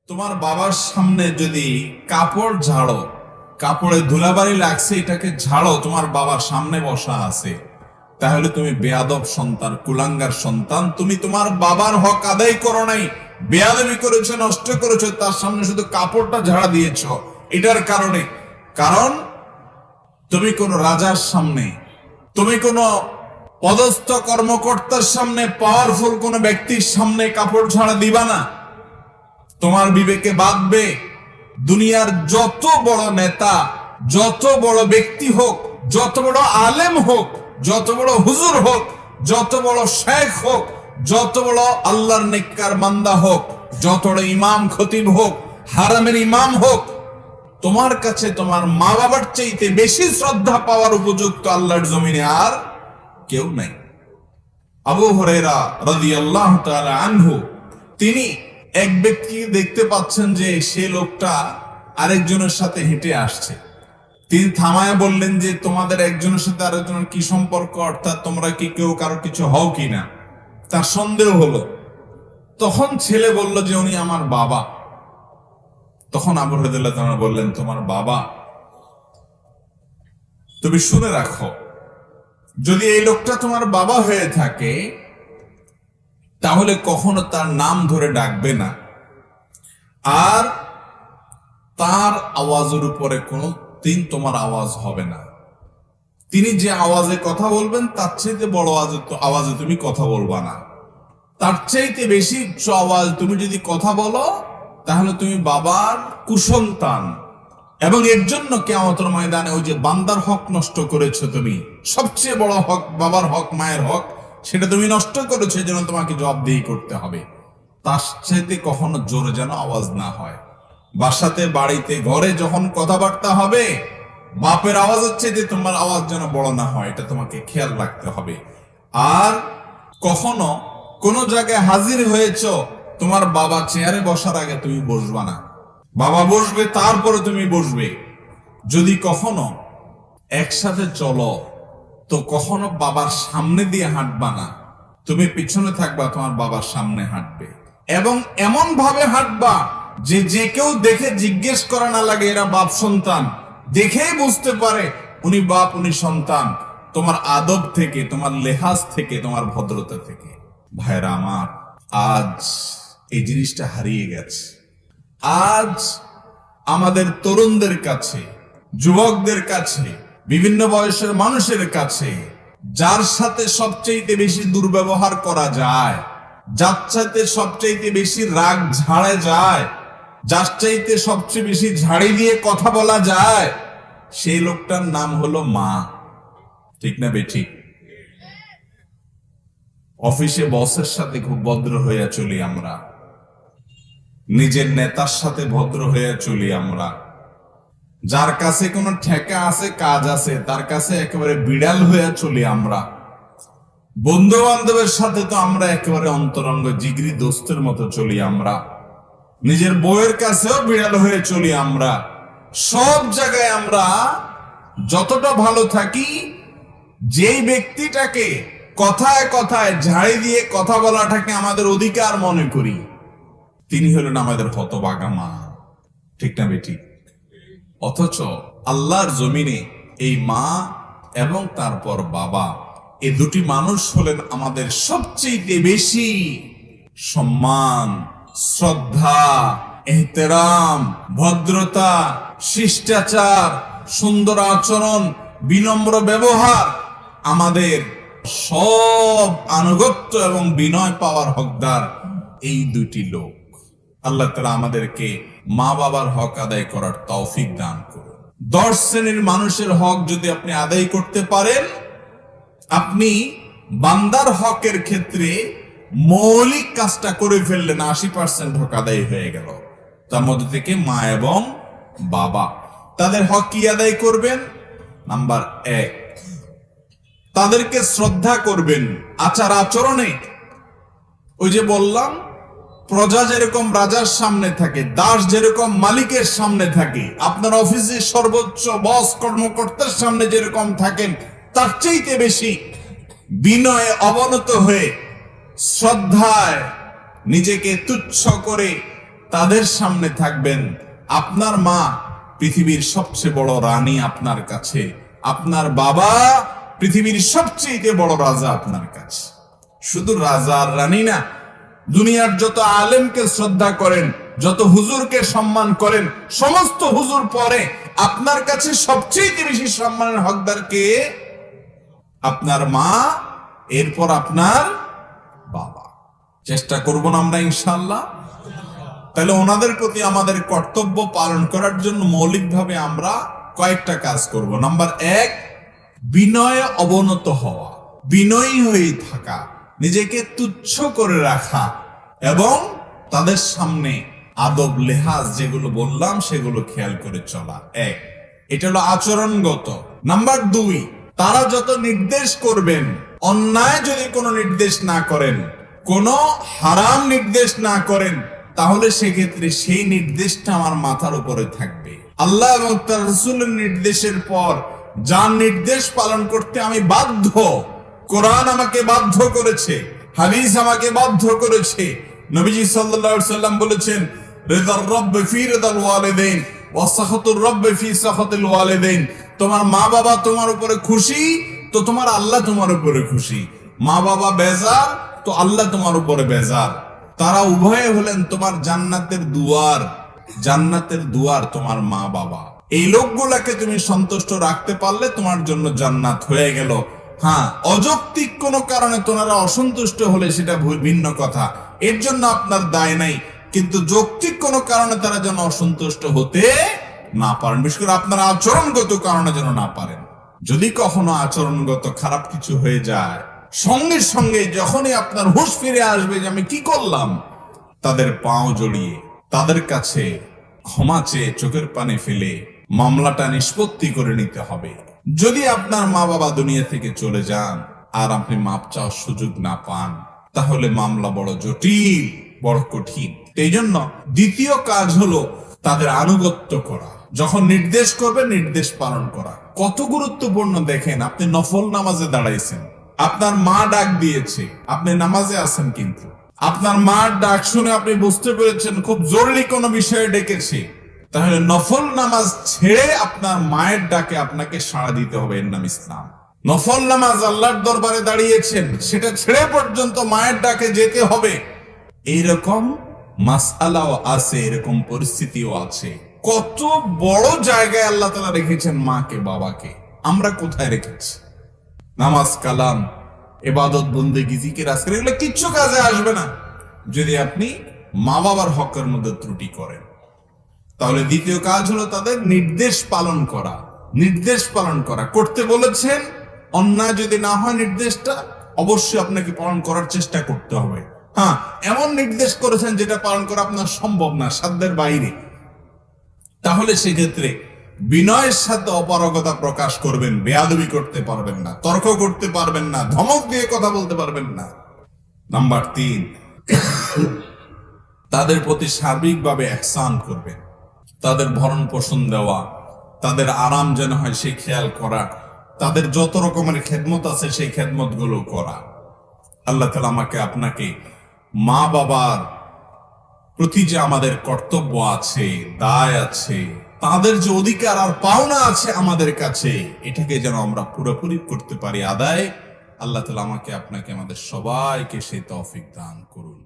তোমার বাবার সামনে যদি কাপড় ঝাড়ো, কাপড়ে ধুলাবাড়ি লাগছে, এটাকে ঝাড়ো, তোমার বাবার সামনে বসা আছে, তাহলে তুমি বেয়াদব সন্তান, কুলাঙ্গার সন্তান। তুমি তোমার বাবার হক আদায় করো নাই, বেয়াদবি করেছো, নষ্ট করেছো, তার সামনে শুধু কাপড়টা ঝাড়া দিয়েছো। এটার কারণে, কারণ তুমি কোন রাজার সামনে, তুমি কোন পদস্থ কর্মকর্তার সামনে, পাওয়ারফুল কোন ব্যক্তির সামনে কাপড় ঝাড়া দিবা না। তোমার বিবেকে বাঁধবে, দুনিয়ার যত বড় নেতা, যত বড় ব্যক্তি হোক, যত বড় আলেম হোক, যত বড় হুজুর হোক, যত বড় শেখ হোক, যত বড় আল্লাহর নেককার বান্দা হোক, যত বড় ইমাম খতিব হোক, হারামের ইমাম হোক, তোমার কাছে তোমার মা বাবার চাইতে বেশি শ্রদ্ধা পাওয়ার উপযুক্ত আল্লাহর জমিনে আর কেউ নাই। আবু হুরায়রা রাদিয়াল্লাহু তাআলা আনহু, তিনি এক ব্যক্তিকে দেখতে পাচ্ছেন যে সে লোকটা আরেকজনের সাথে হেঁটে আসছে। তিনি থামায় বললেন যে তোমাদের একজনের সাথে আরেকজনের কি সম্পর্ক, অর্থাৎ তোমরা কি কেউ কারো কিছু হও কিনা। তার সন্দেহ হলো। তখন ছেলে বলল যে উনি আমার বাবা। তখন আবু হুরায়রা বললেন, তোমার বাবা? তুমি শুনে রাখো, যদি এই লোকটা তোমার বাবা হয়ে থাকে তাহলে কখনো তার নাম ধরে ডাকবে না, আর তার আওয়াজের উপরে কোনো দিন তোমার আওয়াজ হবে না। তিনি যে আওয়াজে কথা বলবেন তার চাইতে বড় আওয়াজে তুমি কথা বলবা না। তার চাইতে বেশি উচ্চ আওয়াজ তুমি যদি কথা বলো তাহলে তুমি বাবার কুসন্তান, এবং এর জন্য কিয়ামতের ময়দানে ওই যে বান্দার হক নষ্ট করেছো তুমি, সবচেয়ে বড় হক বাবার হক, মায়ের হক, সেটা তুমি নষ্ট করেছো, এই জন্য তোমাকে জবাবদিহি করতে হবে। তার চাইতে কখনো জোরে যেন আওয়াজ না হয়। বাসাতে, বাড়িতে, ঘরে যখন কথাবার্তা হবে, বাপের আওয়াজের চাইতে তোমার আওয়াজ যেন বড় না হয়, এটা তোমাকে খেয়াল রাখতে হবে। আর কখনো কোন জায়গায় হাজির হয়েছ, তোমার বাবা চেয়ারে বসার আগে তুমি বসবা না। বাবা বসবে তারপরে তুমি বসবে। যদি কখনো একসাথে চলো তো কখনো বাবার সামনে দিয়ে হাঁটবা না, তুমি পিছনে থাকবা, তোমার বাবার সামনে হাঁটবে, এবং এমন ভাবে হাঁটবা যে যে কেউ দেখে জিজ্ঞেস করা না লাগে এরা বাপ সন্তান, দেখেই বুঝতে পারে উনি বাপ, উনি সন্তান, তোমার আদব থেকে, তোমার লেহাজ থেকে, তোমার ভদ্রতা থেকে। ভাইরা আমার, আজ এই জিনিসটা হারিয়ে গেছে। আজ আমাদের তরুণদের কাছে, যুবকদের কাছে, বিভিন্ন বয়সের মানুষের কাছে যার সাথে সবচেয়ে বেশি দুর্ব্যবহার করা যায়, যার সাথে সবচেয়ে বেশি রাগ ঝাড়ে যায়, যার চাইতে সবচেয়ে বেশি ঝাড়ি দিয়ে কথা বলা যায়, সেই লোকটার নাম হলো মা। ঠিক না বেঠিক? অফিসে বসের সাথে খুব ভদ্র হইয়া চলি আমরা, নিজের নেতার সাথে ভদ্র হইয়া চলি আমরা, যার কাছে কোনো ঠেকা আছে, কাজ আছে, তার কাছে একেবারে বিড়াল হইয়া চলি আমরা। বন্ধু বান্ধবের সাথে তো আমরা একেবারে অন্তরঙ্গ জিগরি দোস্তের মতো চলি আমরা। নিজের বউয়ের কাছেও বিড়াল হয়ে চলি আমরা। সব জায়গায় আমরা যতটা ভালো থাকি, যেই ব্যক্তিটাকে কথায় কথায় ঝাড়ি দিয়ে কথা বলাটাকে আমাদের অধিকার মনে করি, তিনি হলেন আমাদের হতভাগা মা। ঠিক না বেটি? অথচ আল্লাহর জমিনে এই মা এবং তারপর বাবা, এই দুটি মানুষ হলেন আমাদের সবচেয়ে বেশি সম্মান, শ্রদ্ধা, এহতেরাম, ভদ্রতা, শিষ্টাচার, সুন্দর আচরণ, বিনম্র ব্যবহার, আমাদের সব আনুগত্য এবং বিনয় পাওয়ার হকদার এই দুটি লোক। আল্লাহ তাআলা আমাদেরকে মা বাবার হক আদায় করার তৌফিক দান করুন। 10 শ্রেণীর মানুষের হক যদি আপনি আদায় করতে পারেন, আপনি বান্দার হকের ক্ষেত্রে মৌলিক কাজটা করে ফেললেন, 80% হক আদায় হয়ে গেল। তার মধ্যে থেকে মা এবং বাবা, তাদের হক কি আদায় করবেন? নাম্বার 1, তাদেরকে শ্রদ্ধা করবেন আচার আচরণে। ওই যে বললাম, প্রজা যেরকম রাজার সামনে থাকে, দাস যেরকম মালিকের সামনে থাকে, আপনার অফিসে সর্বোচ্চ বস কর্মকর্তার সামনে যেরকম থাকেন, তার চাইতে বেশি বিনয়ে অবনত হয়ে, শ্রদ্ধায় নিজেকে তুচ্ছ করে তাদের সামনে থাকবেন। আপনার মা পৃথিবীর সবচেয়ে বড় রানী আপনার কাছে, আপনার বাবা পৃথিবীর সবচেয়ে বড় রাজা আপনার কাছে। শুধু রাজা আর রানী না, দুনিয়ার যত আলেমকে শ্রদ্ধা করেন, যত হুজুরকে সম্মান করেন, সমস্ত হুজুর পরে আপনার কাছে সবচেয়ে বেশি সম্মানের হকদার কে? আপনার মা, এরপর আপনার বাবা। চেষ্টা করব না আমরা ইনশাআল্লাহ। তাহলে ওনাদের প্রতি আমাদের কর্তব্য পালন করার জন্য মৌলিকভাবে আমরা কয়েকটা কাজ করব। নাম্বার 1, বিনয়ে অবনত হওয়া, বিনয়ী হয়ে থাকা, নিজেকে তুচ্ছ করে রাখা এবং তাদের সামনে আদব লেহাজ যেগুলো বললাম সেগুলো খেয়াল করে চলা। এটা হলো আচরণগত। নাম্বার 2, তারা যত নির্দেশ করবেন, অন্যায় যদি কোনো নির্দেশ না করেন, কোনো হারাম নির্দেশ না করেন, তাহলে সেক্ষেত্রে সেই নির্দেশটা আমার মাথার উপরে থাকবে। আল্লাহ এবং তার রাসূলের নির্দেশের পর যার নির্দেশ পালন করতে আমি বাধ্য, কোরআন আমাকে বাধ্য করেছে, হাদিস আমাকে বাধ্য করেছে। নবীজি সাল্লাল্লাহু আলাইহি সাল্লাম বলেছেন, রিদার রব্বি ফি রিদাল ওয়ালিদাইন ওয়া সাখাতুর রব্বি ফি সাখাতিল ওয়ালিদাইন। তোমার মা বাবা তোমার উপরে খুশি তো তোমার আল্লাহ তোমার উপরে খুশি, মা বাবা বেজার তো আল্লাহ তোমার উপরে বেজার। তারা উভয়ে হলেন তোমার জান্নাতের দুয়ার, জান্নাতের দুয়ার তোমার মা বাবা। এই লোকগুলাকে তুমি সন্তুষ্ট রাখতে পারলে তোমার জন্য জান্নাত হয়ে গেল। হ্যাঁ, অযৌক্তিক কোনো কারণে তোমরা অসন্তুষ্ট হলে সেটা ভিন্ন কথা, এর জন্য আপনার দায় নাই। কিন্তু যৌক্তিক কোনো কারণে তারা যেন অসন্তুষ্ট হতে না পারেন, বিশেষ করে আপনার আচরণগত কারণে যেন না পারেন। যদি কখনো আচরণগত খারাপ কিছু হয়ে যায়, সঙ্গে সঙ্গে যখনই আপনার হুঁশ ফিরে আসবে যে আমি কি করলাম, তাদের পাও জড়িয়ে তাদের কাছে ক্ষমা চেয়ে চোখের পানি ফেলে মামলাটা নিষ্পত্তি করে নিতে হবে। যদি আপনার মা বাবা দুনিয়া থেকে চলে যান আর আপনি মাপ চাওয়ার সুযোগ না পান, তাহলে মামলা বড় জটিল, বড় কঠিন। এই জন্য দ্বিতীয় কাজ হলো তাদের আনুগত্য করা। যখন নির্দেশ করবে নির্দেশ পালন করা। কত গুরুত্বপূর্ণ দেখেন, আপনি নফল নামাজে দাঁড়াইছেন, আপনার মা ডাক দিয়েছে, আপনি নামাজে আছেন, কিন্তু আপনার মার ডাক শুনে আপনি বুঝতে পেরেছেন খুব জরুরি কোনো বিষয়ে ডেকেছে, তাহলে নফল নামাজ ছেড়ে আপনার মায়ের ডাকে আপনাকে সাড়া দিতে হবে। এর নাম ইসলাম। নফল নামাজ আল্লাহর দরবারে দাঁড়িয়েছেন, সেটা ছেড়ে পর্যন্ত মায়ের ডাকে যেতে হবে। এইরকম মাসআলাও আছে, এরকম পরিস্থিতিও আছে। কত বড় জায়গায় আল্লাহ তাআলা রেখেছেন মাকে বাবাকে, আমরা কোথায় রেখেছি? নামাজ, কালাম, ইবাদত, বন্দেগী, জিকির, আজকার এগুলো কিচ্ছু কাজে আসবে না যদি আপনি মা বাবার হকের মধ্যে ত্রুটি করেন। তাহলে দ্বিতীয় কাজ হলো তাদের নির্দেশ পালন করা। নির্দেশ পালন করা করতে বলেছেন, অন্যায় যদি না হয় নির্দেশটা অবশ্যই আপনাকে পালন করার চেষ্টা করতে হবে। হ্যাঁ, এমন নির্দেশ করেছেন যেটা পালন করা আপনার সম্ভব না, সাধ্যের বাইরে, তাহলে সেক্ষেত্রে বিনয়ের সাথে অপারগতা প্রকাশ করবেন। বেয়াদবি করতে পারবেন না, তর্ক করতে পারবেন না, ধমক দিয়ে কথা বলতে পারবেন না। নাম্বার 3, তাদের প্রতি সার্বিকভাবে ইহসান করবেন। তাদের ভরণ পোষণ দেওয়া, তাদের আরাম যেন হয় সেই খেয়াল করা, তাদের যত রকমের খেদমত আছে সেই খেদমত গুলো করা। আল্লাহ তাআলা আমাকে আপনাকে মা বাবার প্রতি যে আমাদের কর্তব্য আছে, দায় আছে, তাদের যে অধিকার আর পাওনা আছে আমাদের কাছে, এটাকে যেন আমরা পুরোপুরি করতে পারি আদায়। আল্লাহ তাআলা আমাকে আপনাকে আমাদের সবাইকে সেই তৌফিক দান করুন।